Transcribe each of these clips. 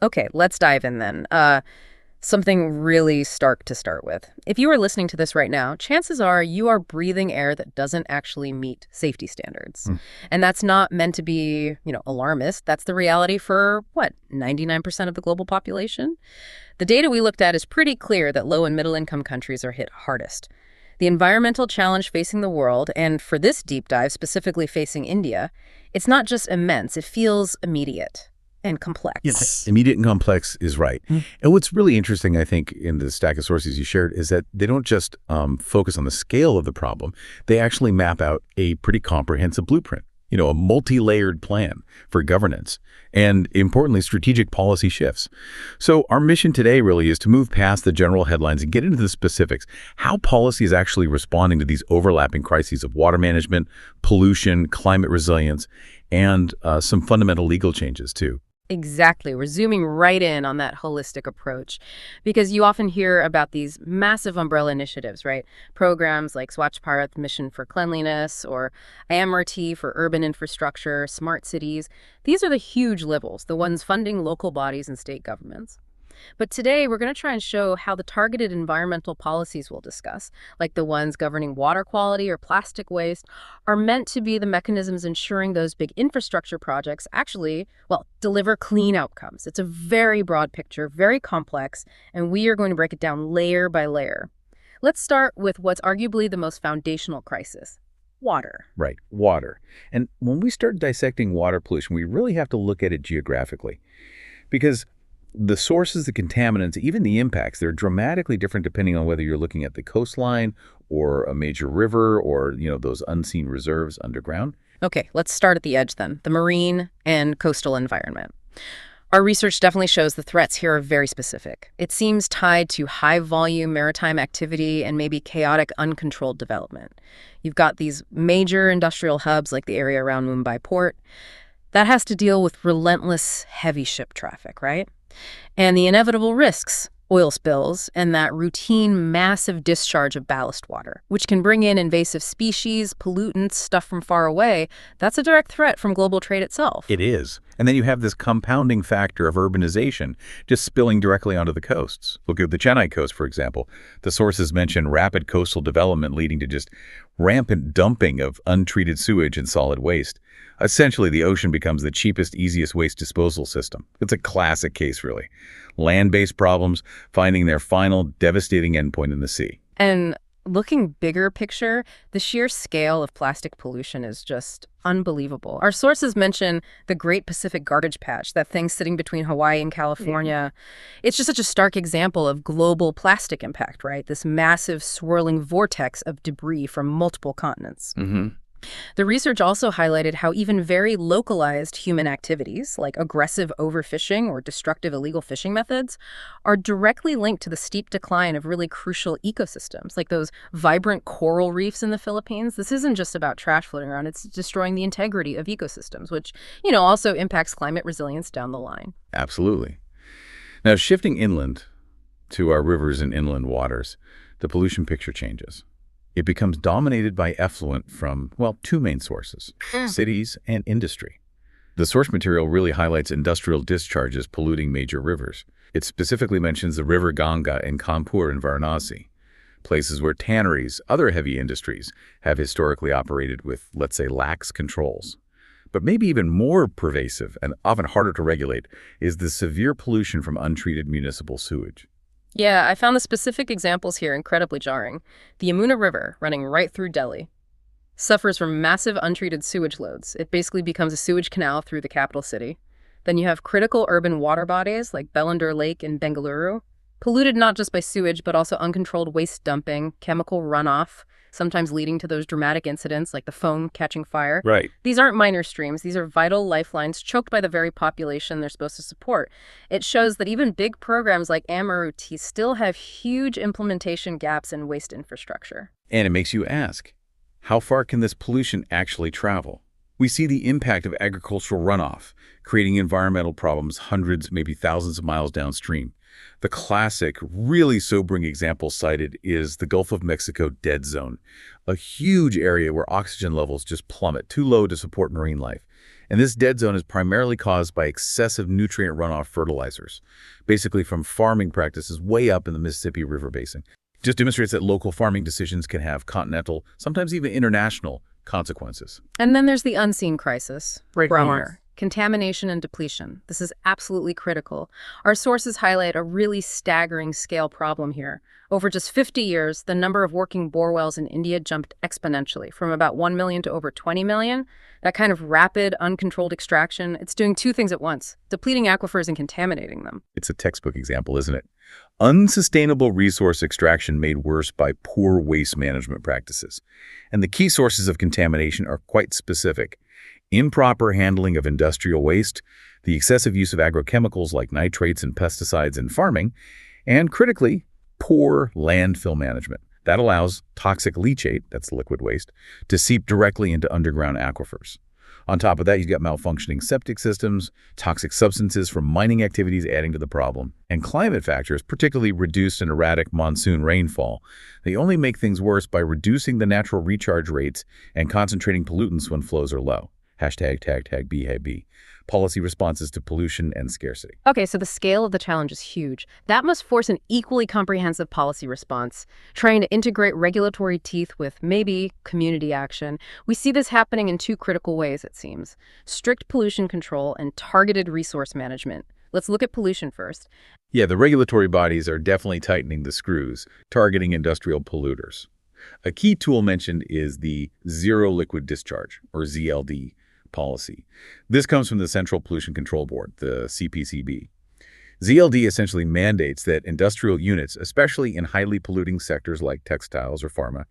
Okay, let's dive in then. Something really stark to start with. If you are listening to this right now, chances are you are breathing air that doesn't actually meet safety standards. Hmm. And that's not meant to be, alarmist. That's the reality for, 99% of the global population? The data we looked at is pretty clear that low and middle income countries are hit hardest. The environmental challenge facing the world, and for this deep dive specifically facing India, it's not just immense, it feels immediate and complex. Immediate and complex is right. And what's really interesting, I think, in the stack of sources you shared is that they don't just focus on the scale of the problem. They actually map out a pretty comprehensive blueprint, a multi-layered plan for governance and, importantly, strategic policy shifts. So our mission today really is to move past the general headlines and get into the specifics, how policy is actually responding to these overlapping crises of water management, pollution, climate resilience, and some fundamental legal changes, too. Exactly. We're zooming right in on that holistic approach because you often hear about these massive umbrella initiatives, right? Programs like Swachh Bharat Mission for Cleanliness or IMRT for urban infrastructure, smart cities. These are the huge levels, the ones funding local bodies and state governments. But today, we're going to try and show how the targeted environmental policies we'll discuss, like the ones governing water quality or plastic waste, are meant to be the mechanisms ensuring those big infrastructure projects actually, deliver clean outcomes. It's a very broad picture, very complex, and we are going to break it down layer by layer. Let's start with what's arguably the most foundational crisis: water. Right, water. And when we start dissecting water pollution, we really have to look at it geographically. Because the sources, the contaminants, even the impacts, they're dramatically different depending on whether you're looking at the coastline or a major river or, those unseen reserves underground. Okay, let's start at the edge then, the marine and coastal environment. Our research definitely shows the threats here are very specific. It seems tied to high-volume maritime activity and maybe chaotic, uncontrolled development. You've got these major industrial hubs like the area around Mumbai port. That has to deal with relentless heavy ship traffic, right? And the inevitable risks, oil spills, and that routine massive discharge of ballast water, which can bring in invasive species, pollutants, stuff from far away. That's a direct threat from global trade itself. It is. And then you have this compounding factor of urbanization just spilling directly onto the coasts. Look at the Chennai coast, for example. The sources mention rapid coastal development leading to just rampant dumping of untreated sewage and solid waste. Essentially, the ocean becomes the cheapest, easiest waste disposal system. It's a classic case, really. Land-based problems finding their final devastating endpoint in the sea. And looking bigger picture, the sheer scale of plastic pollution is just unbelievable. Our sources mention the Great Pacific Garbage Patch, that thing sitting between Hawaii and California. It's just such a stark example of global plastic impact, right? This massive swirling vortex of debris from multiple continents. The research also highlighted how even very localized human activities, like aggressive overfishing or destructive illegal fishing methods, are directly linked to the steep decline of really crucial ecosystems, like those vibrant coral reefs in the Philippines. This isn't just about trash floating around, it's destroying the integrity of ecosystems, which, also impacts climate resilience down the line. Absolutely. Now, shifting inland to our rivers and inland waters, the pollution picture changes. It becomes dominated by effluent from, two main sources, cities and industry. The source material really highlights industrial discharges polluting major rivers. It specifically mentions the river Ganga in Kanpur and Varanasi, places where tanneries, other heavy industries, have historically operated with, let's say, lax controls. But maybe even more pervasive and often harder to regulate is the severe pollution from untreated municipal sewage. Yeah, I found the specific examples here incredibly jarring. The Yamuna River, running right through Delhi, suffers from massive untreated sewage loads. It basically becomes a sewage canal through the capital city. Then you have critical urban water bodies like Bellandur Lake in Bengaluru, polluted not just by sewage, but also uncontrolled waste dumping, chemical runoff, sometimes leading to those dramatic incidents like the phone catching fire. Right. These aren't minor streams. These are vital lifelines choked by the very population they're supposed to support. It shows that even big programs like Amaruti still have huge implementation gaps in waste infrastructure. And it makes you ask, how far can this pollution actually travel? We see the impact of agricultural runoff, creating environmental problems hundreds, maybe thousands of miles downstream. The classic, really sobering example cited is the Gulf of Mexico dead zone, a huge area where oxygen levels just plummet, too low to support marine life. And this dead zone is primarily caused by excessive nutrient runoff fertilizers, basically from farming practices way up in the Mississippi River Basin. Just demonstrates that local farming decisions can have continental, sometimes even international, consequences. And then there's the unseen crisis, Right, groundwater, contamination and depletion. This is absolutely critical. Our sources highlight a really staggering scale problem here. Over just 50 years, the number of working bore wells in India jumped exponentially, from about 1 million to over 20 million. That kind of rapid, uncontrolled extraction, it's doing two things at once, depleting aquifers and contaminating them. It's a textbook example, isn't it? Unsustainable resource extraction made worse by poor waste management practices. And the key sources of contamination are quite specific. Improper handling of industrial waste, the excessive use of agrochemicals like nitrates and pesticides in farming, and critically, poor landfill management. That allows toxic leachate, that's liquid waste, to seep directly into underground aquifers. On top of that, you've got malfunctioning septic systems, toxic substances from mining activities adding to the problem, and climate factors, particularly reduced and erratic monsoon rainfall. They only make things worse by reducing the natural recharge rates and concentrating pollutants when flows are low. Hashtag BHB. Policy responses to pollution and scarcity. Okay, so the scale of the challenge is huge. That must force an equally comprehensive policy response, trying to integrate regulatory teeth with maybe community action. We see this happening in two critical ways, it seems: strict pollution control and targeted resource management. Let's look at pollution first. Yeah, the regulatory bodies are definitely tightening the screws, targeting industrial polluters. A key tool mentioned is the Zero Liquid Discharge, or ZLD, policy. This comes from the Central Pollution Control Board, the CPCB. ZLD essentially mandates that industrial units, especially in highly polluting sectors like textiles or pharma,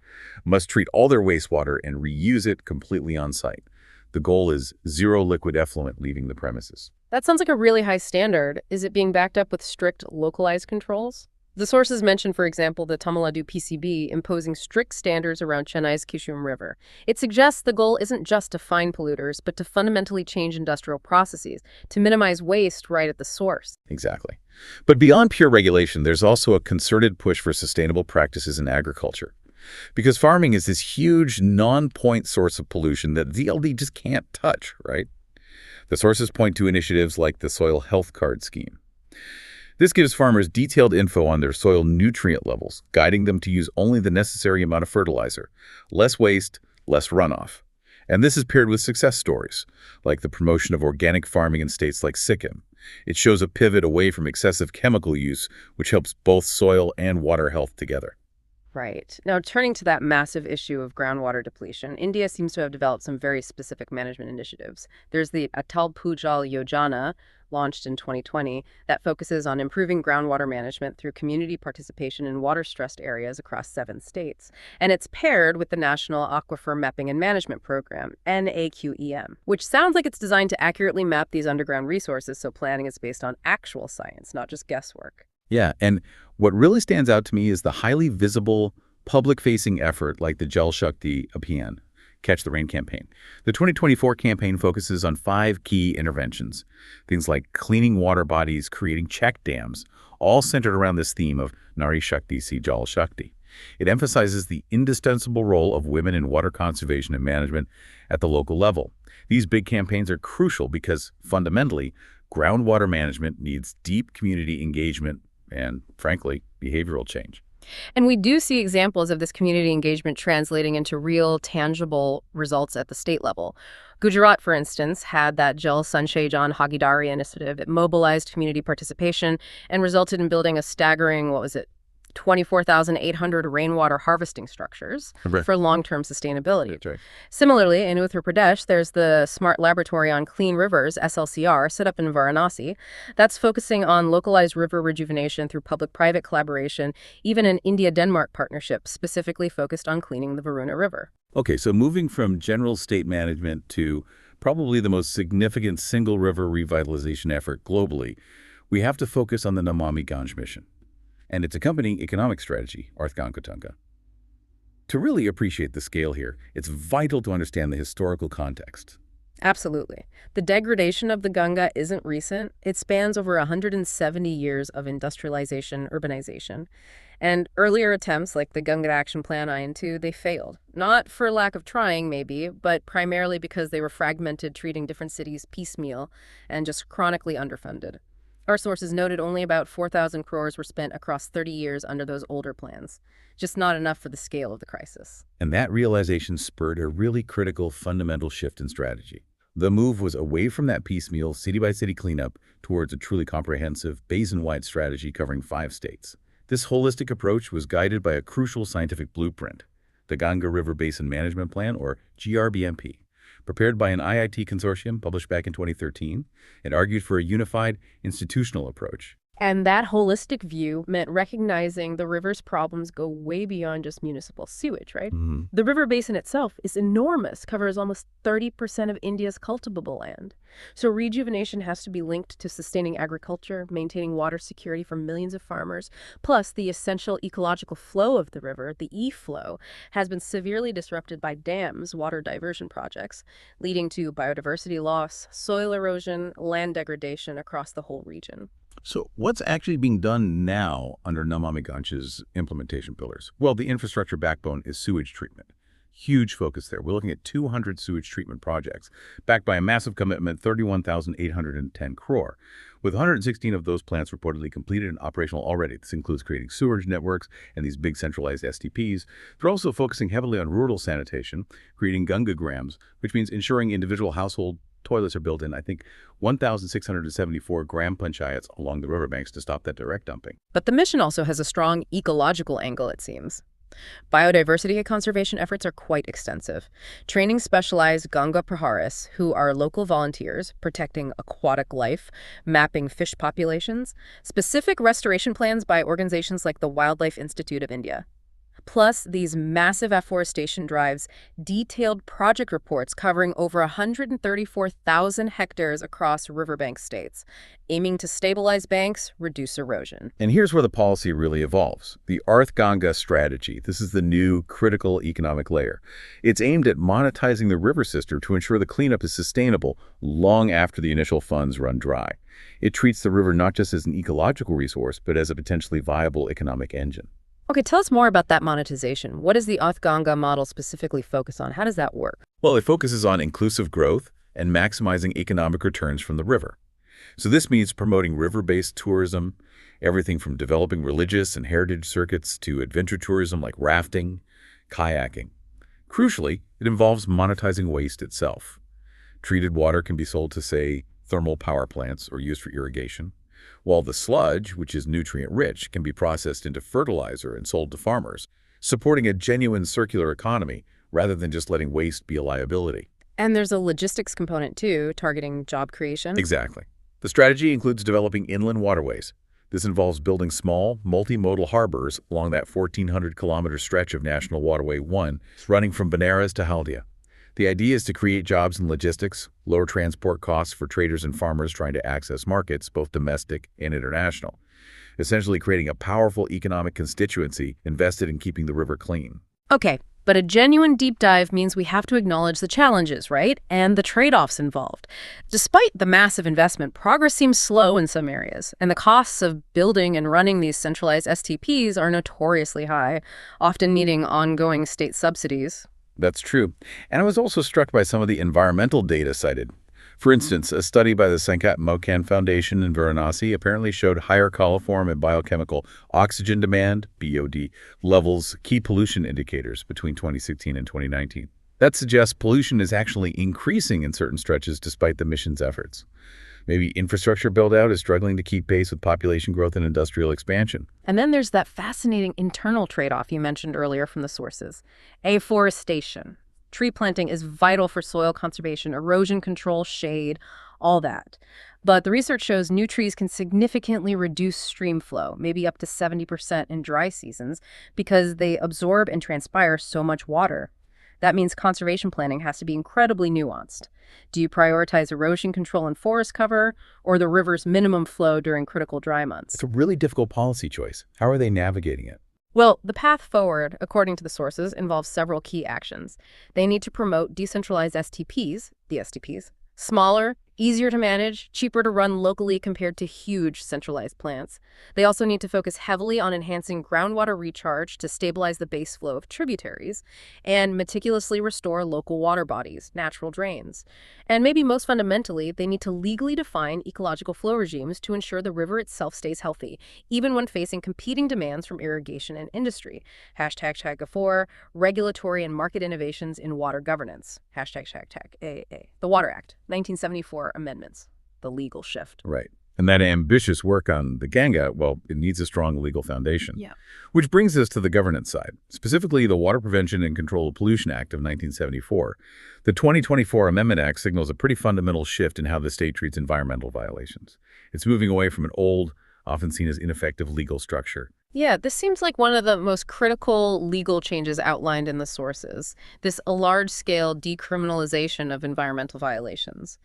must treat all their wastewater and reuse it completely on site. The goal is zero liquid effluent leaving the premises. That sounds like a really high standard. Is it being backed up with strict localized controls? The sources mention, for example, the Tamil Nadu PCB imposing strict standards around Chennai's Kishum River. It suggests the goal isn't just to find polluters, but to fundamentally change industrial processes, to minimize waste right at the source. Exactly. But beyond pure regulation, there's also a concerted push for sustainable practices in agriculture. Because farming is this huge non-point source of pollution that ZLD just can't touch, right? The sources point to initiatives like the Soil Health Card scheme. This gives farmers detailed info on their soil nutrient levels, guiding them to use only the necessary amount of fertilizer, less waste, less runoff. And this is paired with success stories, like the promotion of organic farming in states like Sikkim. It shows a pivot away from excessive chemical use, which helps both soil and water health together. Right. Now, turning to that massive issue of groundwater depletion, India seems to have developed some very specific management initiatives. There's the Atal Bhujal Yojana, launched in 2020, that focuses on improving groundwater management through community participation in water-stressed areas across 7 states. And it's paired with the National Aquifer Mapping and Management Program, NAQEM, which sounds like it's designed to accurately map these underground resources, so planning is based on actual science, not just guesswork. Yeah, and what really stands out to me is the highly visible, public-facing effort like the Jal Shakti Abhiyan, Catch the Rain campaign. The 2024 campaign focuses on 5 key interventions, things like cleaning water bodies, creating check dams, all centered around this theme of Nari Shakti Si Jal Shakti. It emphasizes the indispensable role of women in water conservation and management at the local level. These big campaigns are crucial because, fundamentally, groundwater management needs deep community engagement and, frankly, behavioral change. And we do see examples of this community engagement translating into real, tangible results at the state level. Gujarat, for instance, had that Jal Sanchay Jan Bhagidari initiative. It mobilized community participation and resulted in building a staggering, 24,800 rainwater harvesting structures for long-term sustainability. That's right. Similarly, in Uttar Pradesh, there's the Smart Laboratory on Clean Rivers, SLCR, set up in Varanasi. That's focusing on localized river rejuvenation through public-private collaboration, even an India-Denmark partnership specifically focused on cleaning the Varuna River. Okay, so moving from general state management to probably the most significant single river revitalization effort globally, we have to focus on the Namami Gange mission and its accompanying economic strategy, Arthgankutanka. To really appreciate the scale here, it's vital to understand the historical context. Absolutely. The degradation of the Ganga isn't recent. It spans over 170 years of industrialization, urbanization. And earlier attempts, like the Ganga Action Plan I and II, they failed. Not for lack of trying, maybe, but primarily because they were fragmented, treating different cities piecemeal and just chronically underfunded. Our sources noted only about 4,000 crores were spent across 30 years under those older plans. Just not enough for the scale of the crisis. And that realization spurred a really critical, fundamental shift in strategy. The move was away from that piecemeal, city-by-city cleanup towards a truly comprehensive, basin-wide strategy covering 5 states. This holistic approach was guided by a crucial scientific blueprint, the Ganga River Basin Management Plan, or GRBMP, prepared by an IIT consortium published back in 2013, and argued for a unified, institutional approach. And that holistic view meant recognizing the river's problems go way beyond just municipal sewage, right? Mhm. The river basin itself is enormous, covers almost 30% of India's cultivable land. So rejuvenation has to be linked to sustaining agriculture, maintaining water security for millions of farmers. Plus, the essential ecological flow of the river, the E-flow, has been severely disrupted by dams, water diversion projects, leading to biodiversity loss, soil erosion, land degradation across the whole region. So what's actually being done now under Namami Gange's implementation pillars? Well, the infrastructure backbone is sewage treatment. Huge focus there. We're looking at 200 sewage treatment projects, backed by a massive commitment, 31,810 crore, with 116 of those plants reportedly completed and operational already. This includes creating sewerage networks and these big centralized STPs. They're also focusing heavily on rural sanitation, creating Gangograms, which means ensuring individual household toilets are built in, I think, 1,674 gram panchayats along the riverbanks to stop that direct dumping. But the mission also has a strong ecological angle, it seems. Biodiversity conservation efforts are quite extensive. Training specialized Ganga Praharis, who are local volunteers protecting aquatic life, mapping fish populations, specific restoration plans by organizations like the Wildlife Institute of India. Plus, these massive afforestation drives, detailed project reports covering over 134,000 hectares across riverbank states, aiming to stabilize banks, reduce erosion. And here's where the policy really evolves. The Arth Ganga strategy. This is the new critical economic layer. It's aimed at monetizing the river system to ensure the cleanup is sustainable long after the initial funds run dry. It treats the river not just as an ecological resource, but as a potentially viable economic engine. Okay, tell us more about that monetization. What does the Ganga model specifically focus on? How does that work? Well, it focuses on inclusive growth and maximizing economic returns from the river. So this means promoting river-based tourism, everything from developing religious and heritage circuits to adventure tourism like rafting, kayaking. Crucially, it involves monetizing waste itself. Treated water can be sold to, say, thermal power plants or used for irrigation, while the sludge, which is nutrient-rich, can be processed into fertilizer and sold to farmers, supporting a genuine circular economy rather than just letting waste be a liability. And there's a logistics component too, targeting job creation. Exactly. The strategy includes developing inland waterways. This involves building small, multimodal harbors along that 1,400-kilometer stretch of National Waterway 1, running from Benares to Haldia. The idea is to create jobs in logistics, lower transport costs for traders and farmers trying to access markets, both domestic and international, essentially creating a powerful economic constituency invested in keeping the river clean. Okay, but a genuine deep dive means we have to acknowledge the challenges, right? And the trade-offs involved. Despite the massive investment, progress seems slow in some areas, and the costs of building and running these centralized STPs are notoriously high, often needing ongoing state subsidies. That's true. And I was also struck by some of the environmental data cited. For instance, a study by the Sankat Mokan Foundation in Varanasi apparently showed higher coliform and biochemical oxygen demand, BOD, levels, key pollution indicators between 2016 and 2019. That suggests pollution is actually increasing in certain stretches despite the mission's efforts. Maybe infrastructure build-out is struggling to keep pace with population growth and industrial expansion. And then there's that fascinating internal trade-off you mentioned earlier from the sources. Afforestation. Tree planting is vital for soil conservation, erosion control, shade, all that. But the research shows new trees can significantly reduce stream flow, maybe up to 70% in dry seasons, because they absorb and transpire so much water. That means conservation planning has to be incredibly nuanced. Do you prioritize erosion control and forest cover, or the river's minimum flow during critical dry months? It's a really difficult policy choice. How are they navigating it? Well, the path forward, according to the sources, involves several key actions. They need to promote decentralized STPs, the STPs, smaller, easier to manage, cheaper to run locally compared to huge centralized plants. They also need to focus heavily on enhancing groundwater recharge to stabilize the base flow of tributaries and meticulously restore local water bodies, natural drains. And maybe most fundamentally, they need to legally define ecological flow regimes to ensure the river itself stays healthy, even when facing competing demands from irrigation and industry. #Chagafor, regulatory and market innovations in water governance. #AA. The Water Act, 1974 amendments. The legal shift. Right. And that ambitious work on the Ganga, well, it needs a strong legal foundation. Yeah. Which brings us to the governance side, specifically the Water Prevention and Control of Pollution Act of 1974. The 2024 Amendment Act signals a pretty fundamental shift in how the state treats environmental violations. It's moving away from an old, often seen as ineffective legal structure. Yeah, this seems like one of the most critical legal changes outlined in the sources. This a large-scale decriminalization of environmental violations.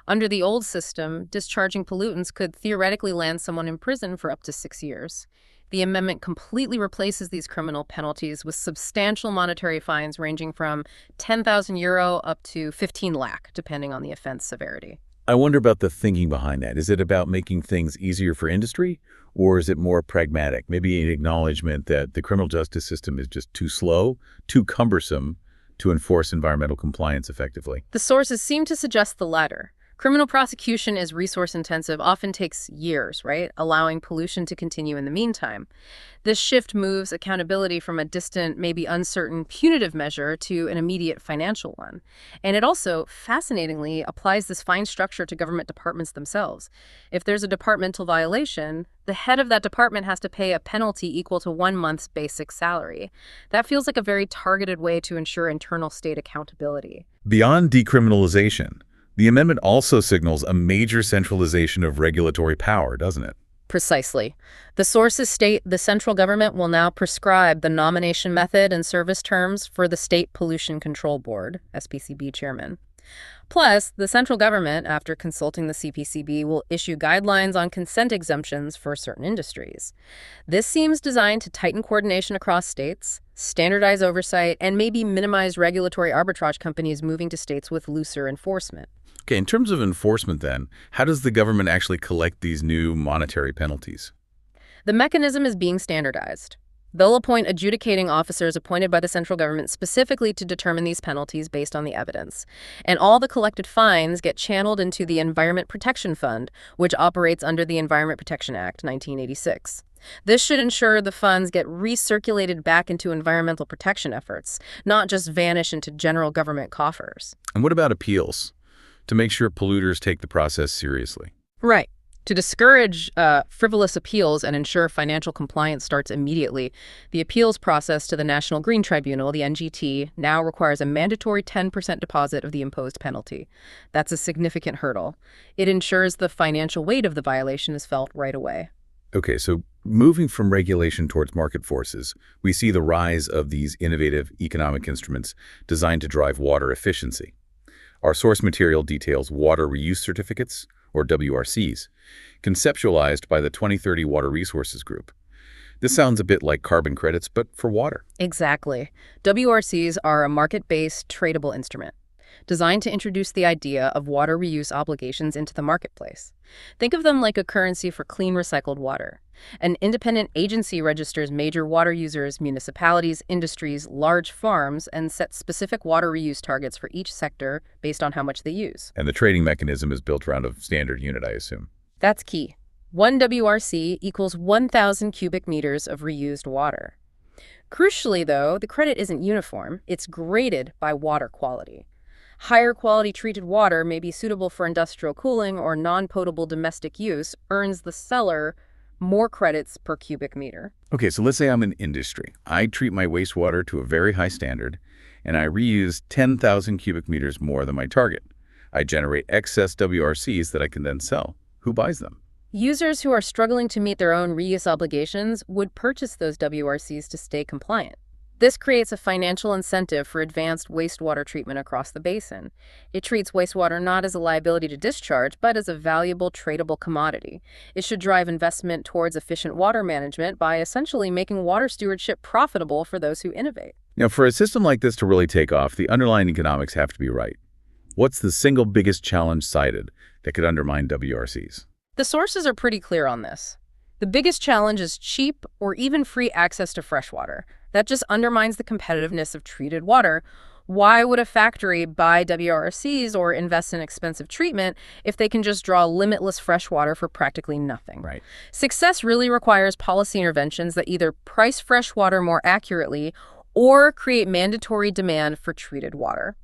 Under the old system, discharging pollutants could theoretically land someone in prison for up to 6 years. The amendment completely replaces these criminal penalties with substantial monetary fines ranging from 10,000 euro up to 15 lakh, depending on the offense severity. I wonder about the thinking behind that. Is it about making things easier for industry, or is it more pragmatic? Maybe an acknowledgement that the criminal justice system is just too slow, too cumbersome to enforce environmental compliance effectively. The sources seem to suggest the latter. Criminal prosecution is resource-intensive, often takes years, right? Allowing pollution to continue in the meantime. This shift moves accountability from a distant, maybe uncertain, punitive measure to an immediate financial one. And it also, fascinatingly, applies this fine structure to government departments themselves. If there's a departmental violation, the head of that department has to pay a penalty equal to 1 month's basic salary. That feels like a very targeted way to ensure internal state accountability. Beyond decriminalization, the amendment also signals a major centralization of regulatory power, doesn't it? Precisely. The sources state the central government will now prescribe the nomination method and service terms for the State Pollution Control Board, SPCB chairman. Plus, the central government, after consulting the CPCB, will issue guidelines on consent exemptions for certain industries. This seems designed to tighten coordination across states, standardize oversight, and maybe minimize regulatory arbitrage companies moving to states with looser enforcement. Okay, in terms of enforcement then, how does the government actually collect these new monetary penalties? The mechanism is being standardized. They'll appoint adjudicating officers appointed by the central government specifically to determine these penalties based on the evidence. And all the collected fines get channeled into the Environment Protection Fund, which operates under the Environment Protection Act, 1986. This should ensure the funds get recirculated back into environmental protection efforts, not just vanish into general government coffers. And what about appeals? To make sure polluters take the process seriously. Right. To discourage frivolous appeals and ensure financial compliance starts immediately, the appeals process to the National Green Tribunal, the NGT, now requires a mandatory 10% deposit of the imposed penalty. That's a significant hurdle. It ensures the financial weight of the violation is felt right away. Okay, so moving from regulation towards market forces, we see the rise of these innovative economic instruments designed to drive water efficiency. Our source material details water reuse certificates, or WRCs, conceptualized by the 2030 Water Resources Group. This sounds a bit like carbon credits, but for water. Exactly. WRCs are a market-based tradable instrument designed to introduce the idea of water reuse obligations into the marketplace. Think of them like a currency for clean recycled water. An independent agency registers major water users, municipalities, industries, large farms, and sets specific water reuse targets for each sector based on how much they use. And the trading mechanism is built around a standard unit, I assume. That's key. 1 WRC equals 1,000 cubic meters of reused water. Crucially, though, the credit isn't uniform. It's graded by water quality. Higher quality treated water may be suitable for industrial cooling or non-potable domestic use, earns the seller more credits per cubic meter. Okay, so let's say I'm in industry. I treat my wastewater to a very high standard, and I reuse 10,000 cubic meters more than my target. I generate excess WRCs that I can then sell. Who buys them? Users who are struggling to meet their own reuse obligations would purchase those WRCs to stay compliant. This creates a financial incentive for advanced wastewater treatment across the basin. It treats wastewater not as a liability to discharge, but as a valuable, tradable commodity. It should drive investment towards efficient water management by essentially making water stewardship profitable for those who innovate. Now, for a system like this to really take off, the underlying economics have to be right. What's the single biggest challenge cited that could undermine WRCs? The sources are pretty clear on this. The biggest challenge is cheap or even free access to fresh water. That just undermines the competitiveness of treated water. Why would a factory buy WRCs or invest in expensive treatment if they can just draw limitless fresh water for practically nothing? Right. Success really requires policy interventions that either price fresh water more accurately or create mandatory demand for treated water.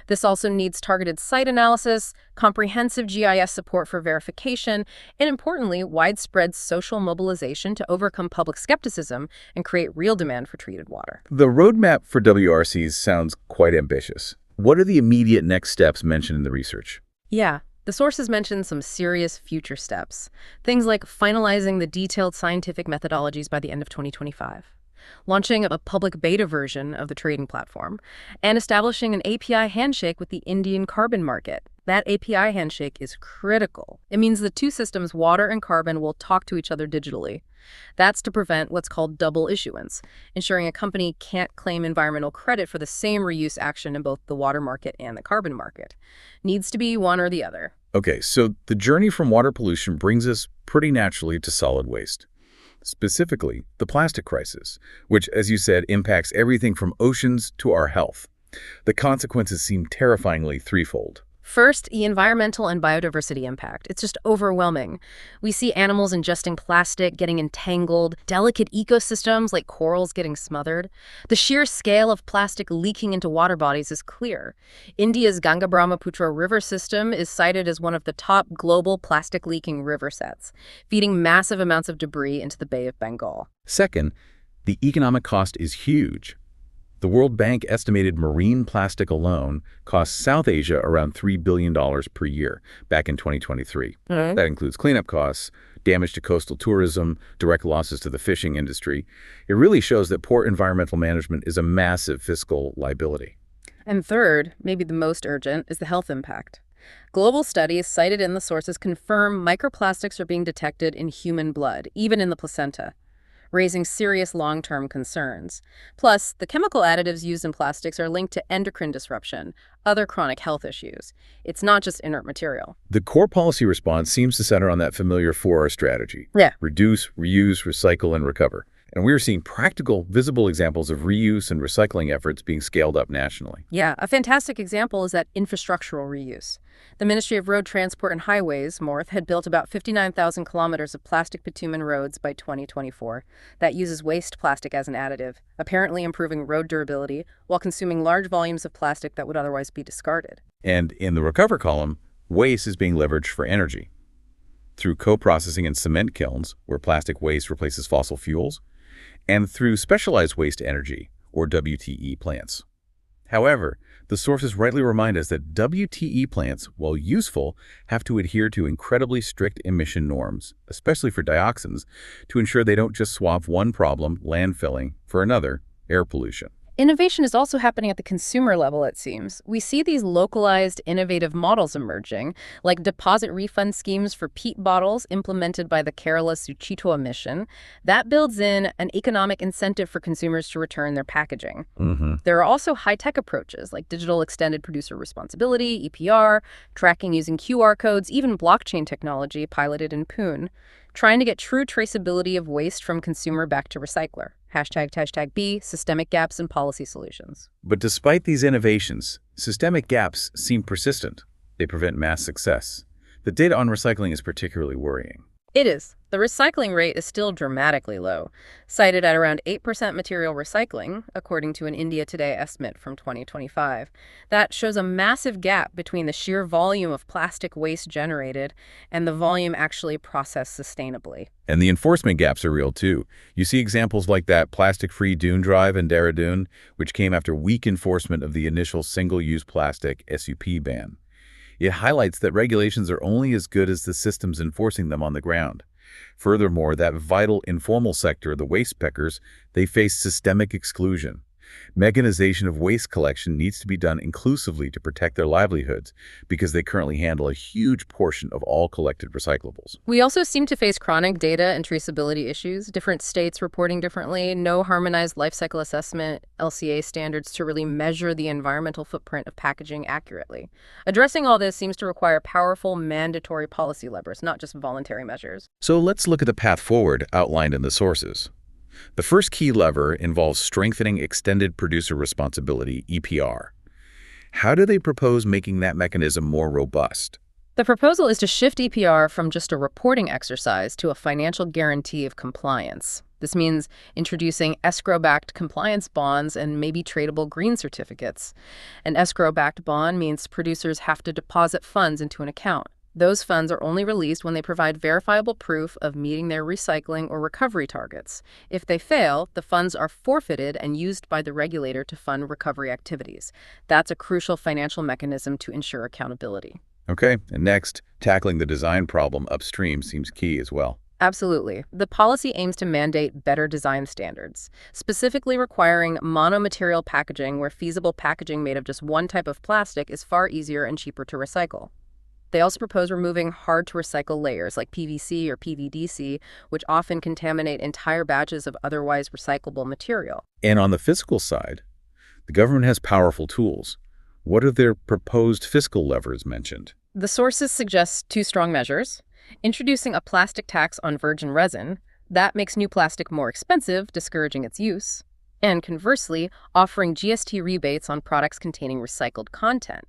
This also needs targeted site analysis, comprehensive GIS support for verification, and importantly, widespread social mobilization to overcome public skepticism and create real demand for treated water. The roadmap for WRCs sounds quite ambitious. What are the immediate next steps mentioned in the research? Yeah, the sources mention some serious future steps. Things like finalizing the detailed scientific methodologies by the end of 2025. Launching a public beta version of the trading platform, and establishing an API handshake with the Indian carbon market. That API handshake is critical. It means the two systems, water and carbon, will talk to each other digitally. That's to prevent what's called double issuance, ensuring a company can't claim environmental credit for the same reuse action in both the water market and the carbon market. Needs to be one or the other. Okay, so the journey from water pollution brings us pretty naturally to solid waste. Specifically, the plastic crisis, which, as you said, impacts everything from oceans to our health. The consequences seem terrifyingly threefold. First, the environmental and biodiversity impact. It's just overwhelming. We see animals ingesting plastic, getting entangled, delicate ecosystems like corals getting smothered. The sheer scale of plastic leaking into water bodies is clear. India's Ganga-Brahmaputra river system is cited as one of the top global plastic-leaking river sets, feeding massive amounts of debris into the Bay of Bengal. Second, the economic cost is huge. The World Bank estimated marine plastic alone costs South Asia around $3 billion per year back in 2023. That includes cleanup costs, damage to coastal tourism, direct losses to the fishing industry. It really shows that poor environmental management is a massive fiscal liability. And third, maybe the most urgent, is the health impact. Global studies cited in the sources confirm microplastics are being detected in human blood, even in the placenta, raising serious long-term concerns. Plus, the chemical additives used in plastics are linked to endocrine disruption, other chronic health issues. It's not just inert material. The core policy response seems to center on that familiar 4R strategy. Yeah. Reduce, reuse, recycle, and recover. And we're seeing practical, visible examples of reuse and recycling efforts being scaled up nationally. Yeah, a fantastic example is that infrastructural reuse. The Ministry of Road Transport and Highways, MORTH, had built about 59,000 kilometers of plastic bitumen roads by 2024. That uses waste plastic as an additive, apparently improving road durability while consuming large volumes of plastic that would otherwise be discarded. And in the recover column, waste is being leveraged for energy. Through co-processing in cement kilns, where plastic waste replaces fossil fuels, and through specialized waste energy, or WTE plants. However, the sources rightly remind us that WTE plants, while useful, have to adhere to incredibly strict emission norms, especially for dioxins, to ensure they don't just swap one problem, landfilling, for another, air pollution. Innovation is also happening at the consumer level, it seems. We see these localized, innovative models emerging, like deposit refund schemes for PET bottles implemented by the Kerala Suchito mission. That builds in an economic incentive for consumers to return their packaging. There are also high-tech approaches, like digital extended producer responsibility, EPR, tracking using QR codes, even blockchain technology piloted in Pune, trying to get true traceability of waste from consumer back to recycler. #B, systemic gaps in policy solutions. But despite these innovations, systemic gaps seem persistent. They prevent mass success. The data on recycling is particularly worrying. It is. The recycling rate is still dramatically low, cited at around 8% material recycling, according to an India Today estimate from 2025. That shows a massive gap between the sheer volume of plastic waste generated and the volume actually processed sustainably. And the enforcement gaps are real too. You see examples like that plastic-free dune drive in Dehradun, which came after weak enforcement of the initial single-use plastic SUP ban. It highlights that regulations are only as good as the systems enforcing them on the ground. Furthermore, that vital informal sector, the waste pickers, they face systemic exclusion. Mechanization of waste collection needs to be done inclusively to protect their livelihoods because they currently handle a huge portion of all collected recyclables. We also seem to face chronic data and traceability issues, different states reporting differently, no harmonized life cycle assessment, LCA standards to really measure the environmental footprint of packaging accurately. Addressing all this seems to require powerful mandatory policy levers, not just voluntary measures. So let's look at the path forward outlined in the sources. The first key lever involves strengthening extended producer responsibility, EPR. How do they propose making that mechanism more robust? The proposal is to shift EPR from just a reporting exercise to a financial guarantee of compliance. This means introducing escrow-backed compliance bonds and maybe tradable green certificates. An escrow-backed bond means producers have to deposit funds into an account. Those funds are only released when they provide verifiable proof of meeting their recycling or recovery targets. If they fail, the funds are forfeited and used by the regulator to fund recovery activities. That's a crucial financial mechanism to ensure accountability. Okay, and next, tackling the design problem upstream seems key as well. Absolutely. The policy aims to mandate better design standards, specifically requiring monomaterial packaging where feasible packaging made of just one type of plastic is far easier and cheaper to recycle. They also propose removing hard-to-recycle layers like PVC or PVDC, which often contaminate entire batches of otherwise recyclable material. And on the fiscal side, the government has powerful tools. What are their proposed fiscal levers mentioned? The sources suggest two strong measures. Introducing a plastic tax on virgin resin. That makes new plastic more expensive, discouraging its use. And conversely, offering GST rebates on products containing recycled content.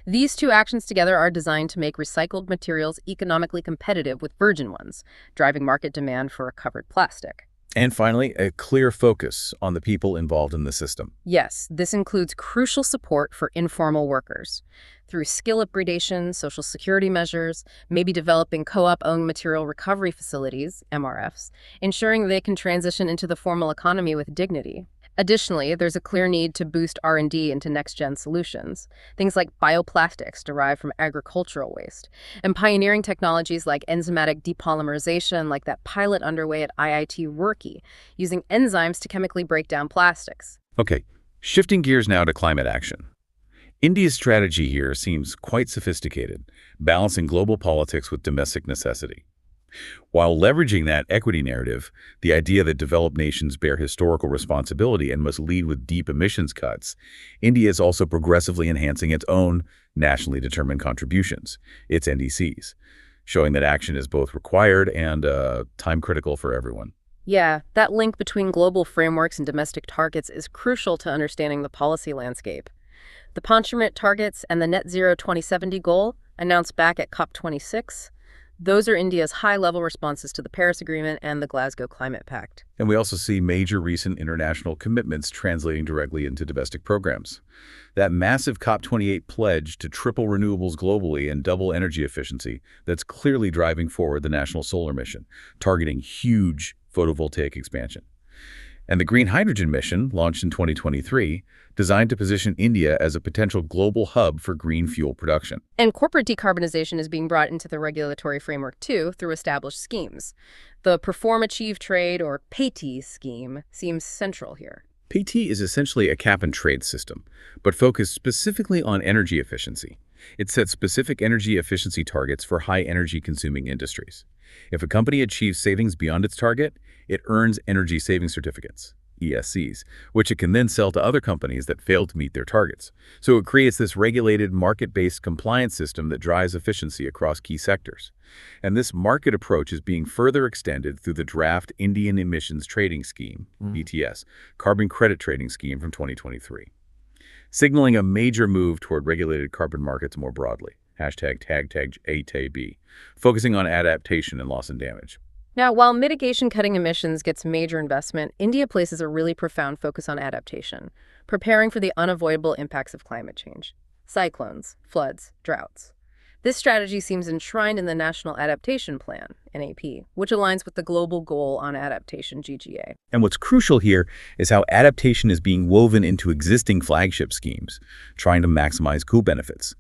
These two actions together are designed to make recycled materials economically competitive with virgin ones, driving market demand for recovered plastic. And finally, a clear focus on the people involved in the system. Yes, this includes crucial support for informal workers. Through skill upgradation, social security measures, maybe developing co-op-owned material recovery facilities, MRFs, ensuring they can transition into the formal economy with dignity. Additionally, there's a clear need to boost R&D into next-gen solutions, things like bioplastics derived from agricultural waste, and pioneering technologies like enzymatic depolymerization, like that pilot underway at IIT Roorkee, using enzymes to chemically break down plastics. Okay, shifting gears now to climate action. India's strategy here seems quite sophisticated, balancing global politics with domestic necessity. While leveraging that equity narrative, the idea that developed nations bear historical responsibility and must lead with deep emissions cuts, India is also progressively enhancing its own nationally determined contributions, its NDCs, showing that action is both required and time-critical for everyone. Yeah, that link between global frameworks and domestic targets is crucial to understanding the policy landscape. The Panchayat targets and the Net Zero 2070 goal, announced back at COP26, those are India's high-level responses to the Paris Agreement and the Glasgow Climate Pact. And we also see major recent international commitments translating directly into domestic programs. That massive COP28 pledge to triple renewables globally and double energy efficiency, that's clearly driving forward the national solar mission, targeting huge photovoltaic expansion. And the Green Hydrogen mission, launched in 2023, designed to position India as a potential global hub for green fuel production. And corporate decarbonization is being brought into the regulatory framework, too, through established schemes. The Perform Achieve Trade, or PAYT scheme, seems central here. PAYT is essentially a cap-and-trade system, but focused specifically on energy efficiency. It sets specific energy efficiency targets for high-energy consuming industries. If a company achieves savings beyond its target, it earns energy saving certificates, ESCs, which it can then sell to other companies that fail to meet their targets. So it creates this regulated, market-based compliance system that drives efficiency across key sectors. And this market approach is being further extended through the draft Indian Emissions Trading Scheme, ETS, Carbon Credit Trading Scheme from 2023, signaling a major move toward regulated carbon markets more broadly. #ATAB, focusing on adaptation and loss and damage. Now, while mitigation cutting emissions gets major investment, India places a really profound focus on adaptation, preparing for the unavoidable impacts of climate change. Cyclones, floods, droughts. This strategy seems enshrined in the National Adaptation Plan, NAP, which aligns with the Global Goal on Adaptation, GGA. And what's crucial here is how adaptation is being woven into existing flagship schemes, trying to maximize co-benefits.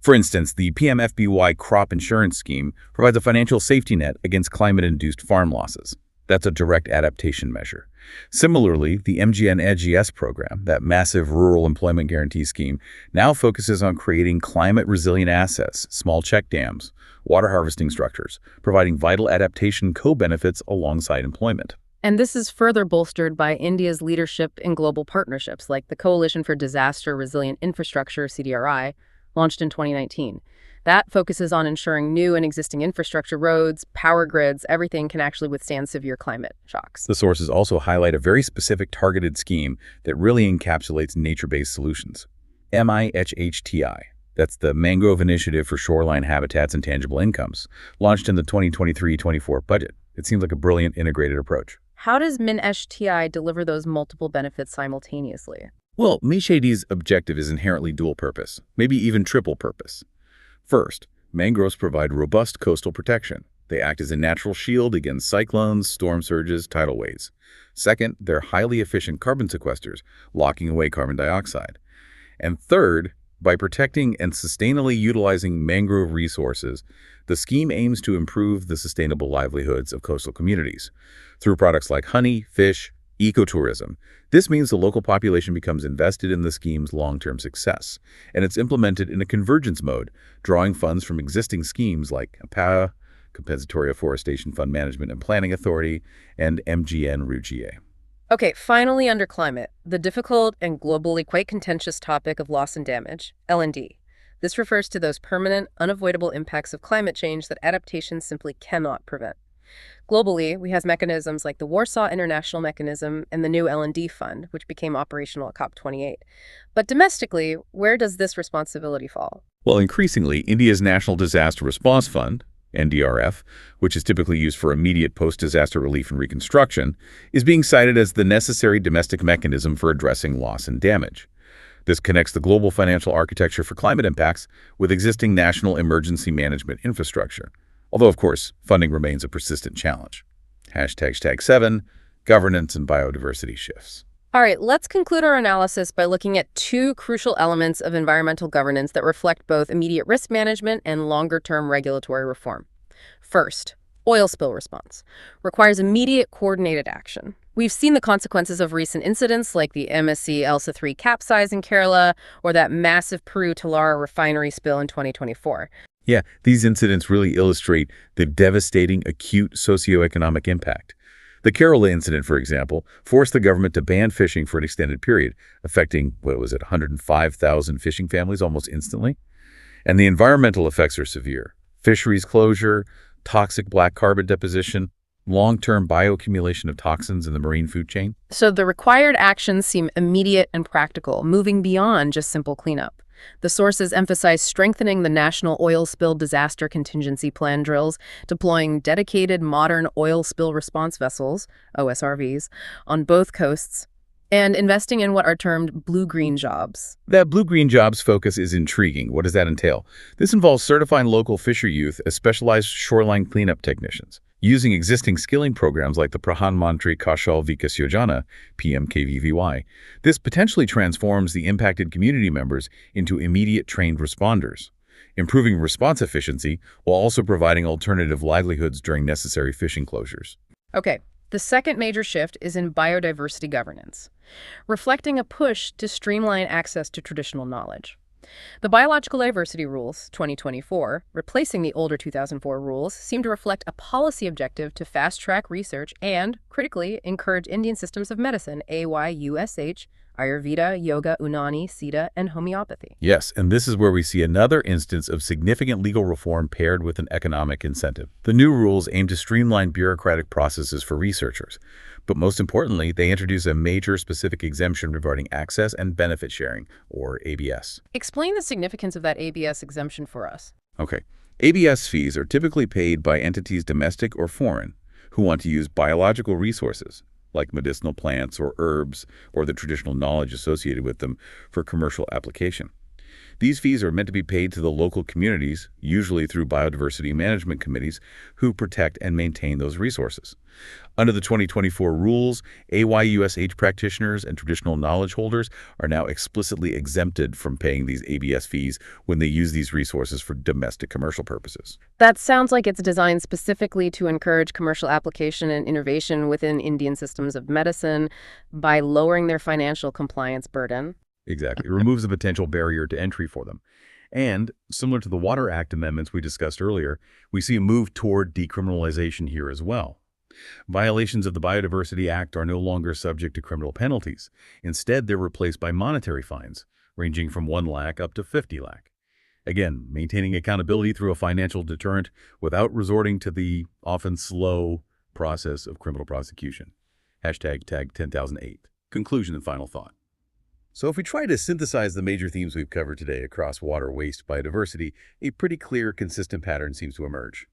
For instance, the PMFBY crop insurance scheme provides a financial safety net against climate-induced farm losses. That's a direct adaptation measure. Similarly, the MGN-EGS program, that massive rural employment guarantee scheme, now focuses on creating climate-resilient assets, small check dams, water harvesting structures, providing vital adaptation co-benefits alongside employment. And this is further bolstered by India's leadership in global partnerships like the Coalition for Disaster Resilient Infrastructure, CDRI, launched in 2019. That focuses on ensuring new and existing infrastructure, roads, power grids, everything can actually withstand severe climate shocks. The sources also highlight a very specific targeted scheme that really encapsulates nature-based solutions. MIHHTI. That's the Mangrove Initiative for Shoreline Habitats and Tangible Incomes, launched in the 2023-24 budget. It seems like a brilliant integrated approach. How does MINHTI deliver those multiple benefits simultaneously? Well, MIHHTI's objective is inherently dual purpose, maybe even triple purpose. First, mangroves provide robust coastal protection. They act as a natural shield against cyclones, storm surges, tidal waves. Second, they're highly efficient carbon sequesters, locking away carbon dioxide. And third, by protecting and sustainably utilizing mangrove resources, the scheme aims to improve the sustainable livelihoods of coastal communities. Through products like honey, fish, ecotourism, this means the local population becomes invested in the scheme's long-term success, and it's implemented in a convergence mode, drawing funds from existing schemes like APA, Compensatory Afforestation Fund Management and Planning Authority, and MGN-RUGA. Okay, finally under climate, the difficult and globally quite contentious topic of loss and damage, L&D. This refers to those permanent, unavoidable impacts of climate change that adaptation simply cannot prevent. Globally, we have mechanisms like the Warsaw International Mechanism and the new L&D Fund, which became operational at COP28. But domestically, where does this responsibility fall? Well, increasingly, India's National Disaster Response Fund, NDRF, which is typically used for immediate post-disaster relief and reconstruction, is being cited as the necessary domestic mechanism for addressing loss and damage. This connects the global financial architecture for climate impacts with existing national emergency management infrastructure. Although, of course, funding remains a persistent challenge. #7, governance and biodiversity shifts. All right, let's conclude our analysis by looking at two crucial elements of environmental governance that reflect both immediate risk management and longer-term regulatory reform. First, oil spill response requires immediate coordinated action. We've seen the consequences of recent incidents like the MSC Elsa 3 capsize in Kerala or that massive Peru Talara refinery spill in 2024. Yeah, these incidents really illustrate the devastating acute socioeconomic impact. The Kerala incident, for example, forced the government to ban fishing for an extended period, affecting, 105,000 fishing families almost instantly? And the environmental effects are severe. Fisheries closure, toxic black carbon deposition, long-term bioaccumulation of toxins in the marine food chain. So the required actions seem immediate and practical, moving beyond just simple cleanup. The sources emphasize strengthening the National Oil Spill Disaster Contingency Plan drills, deploying dedicated modern oil spill response vessels, OSRVs, on both coasts, and investing in what are termed blue-green jobs. That blue-green jobs focus is intriguing. What does that entail? This involves certifying local fisher youth as specialized shoreline cleanup technicians, using existing skilling programs like the Pradhan Mantri Kaushal Vikas Yojana, PMKVVY. This potentially transforms the impacted community members into immediate trained responders, improving response efficiency while also providing alternative livelihoods during necessary fishing closures. Okay, the second major shift is in biodiversity governance, reflecting a push to streamline access to traditional knowledge. The Biological Diversity Rules, 2024, replacing the older 2004 rules, seem to reflect a policy objective to fast-track research and, critically, encourage Indian systems of medicine, AYUSH, Ayurveda, Yoga, Unani, Siddha, and homeopathy. Yes, and this is where we see another instance of significant legal reform paired with an economic incentive. The new rules aim to streamline bureaucratic processes for researchers, but most importantly, they introduce a major specific exemption regarding access and benefit sharing, or ABS. Explain the significance of that ABS exemption for us. Okay, ABS fees are typically paid by entities domestic or foreign who want to use biological resources, like medicinal plants or herbs or the traditional knowledge associated with them for commercial application. These fees are meant to be paid to the local communities, usually through biodiversity management committees, who protect and maintain those resources. Under the 2024 rules, AYUSH practitioners and traditional knowledge holders are now explicitly exempted from paying these ABS fees when they use these resources for domestic commercial purposes. That sounds like it's designed specifically to encourage commercial application and innovation within Indian systems of medicine by lowering their financial compliance burden. Exactly. It removes a potential barrier to entry for them. And, similar to the Water Act amendments we discussed earlier, we see a move toward decriminalization here as well. Violations of the Biodiversity Act are no longer subject to criminal penalties. Instead, they're replaced by monetary fines, ranging from 1 lakh up to 50 lakh. Again, maintaining accountability through a financial deterrent without resorting to the often slow process of criminal prosecution. Hashtag tag 10,008. Conclusion and final thought. So if we try to synthesize the major themes we've covered today across water, waste, biodiversity, a pretty clear, consistent pattern seems to emerge.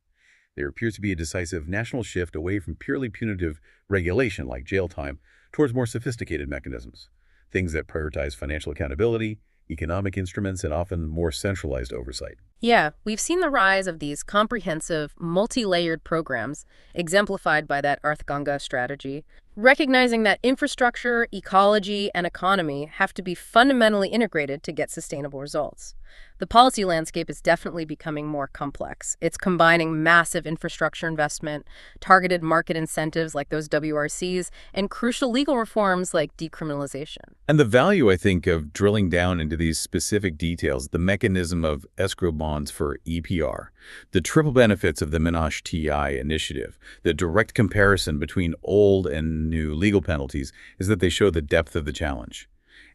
There appears to be a decisive national shift away from purely punitive regulation like jail time towards more sophisticated mechanisms, things that prioritize financial accountability, economic instruments, and often more centralized oversight. Yeah, we've seen the rise of these comprehensive, multi-layered programs, exemplified by that Earth Ganga strategy, recognizing that infrastructure, ecology, and economy have to be fundamentally integrated to get sustainable results. The policy landscape is definitely becoming more complex. It's combining massive infrastructure investment, targeted market incentives like those WRCs, and crucial legal reforms like decriminalization. And the value, I think, of drilling down into these specific details, the mechanism of escrow bonds for EPR, the triple benefits of the Minash TI initiative, the direct comparison between old and new legal penalties, is that they show the depth of the challenge.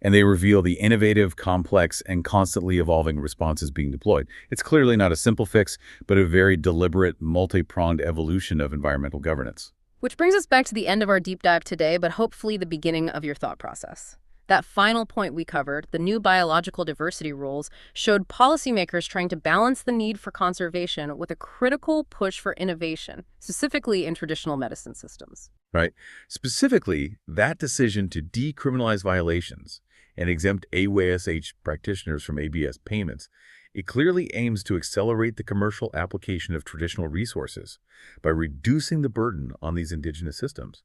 And they reveal the innovative, complex, and constantly evolving responses being deployed. It's clearly not a simple fix, but a very deliberate, multi-pronged evolution of environmental governance. Which brings us back to the end of our deep dive today, but hopefully the beginning of your thought process. That final point we covered, the new biological diversity rules, showed policymakers trying to balance the need for conservation with a critical push for innovation, specifically in traditional medicine systems. Right? Specifically, that decision to decriminalize violations and exempt AYSH practitioners from ABS payments, it clearly aims to accelerate the commercial application of traditional resources by reducing the burden on these indigenous systems.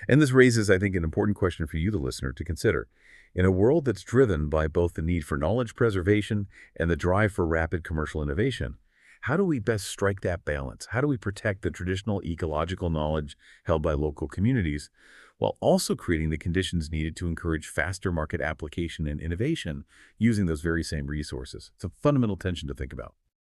And this raises, I think, an important question for you, the listener, to consider. In a world that's driven by both the need for knowledge preservation and the drive for rapid commercial innovation, how do we best strike that balance? How do we protect the traditional ecological knowledge held by local communities while also creating the conditions needed to encourage faster market application and innovation using those very same resources? It's a fundamental tension to think about.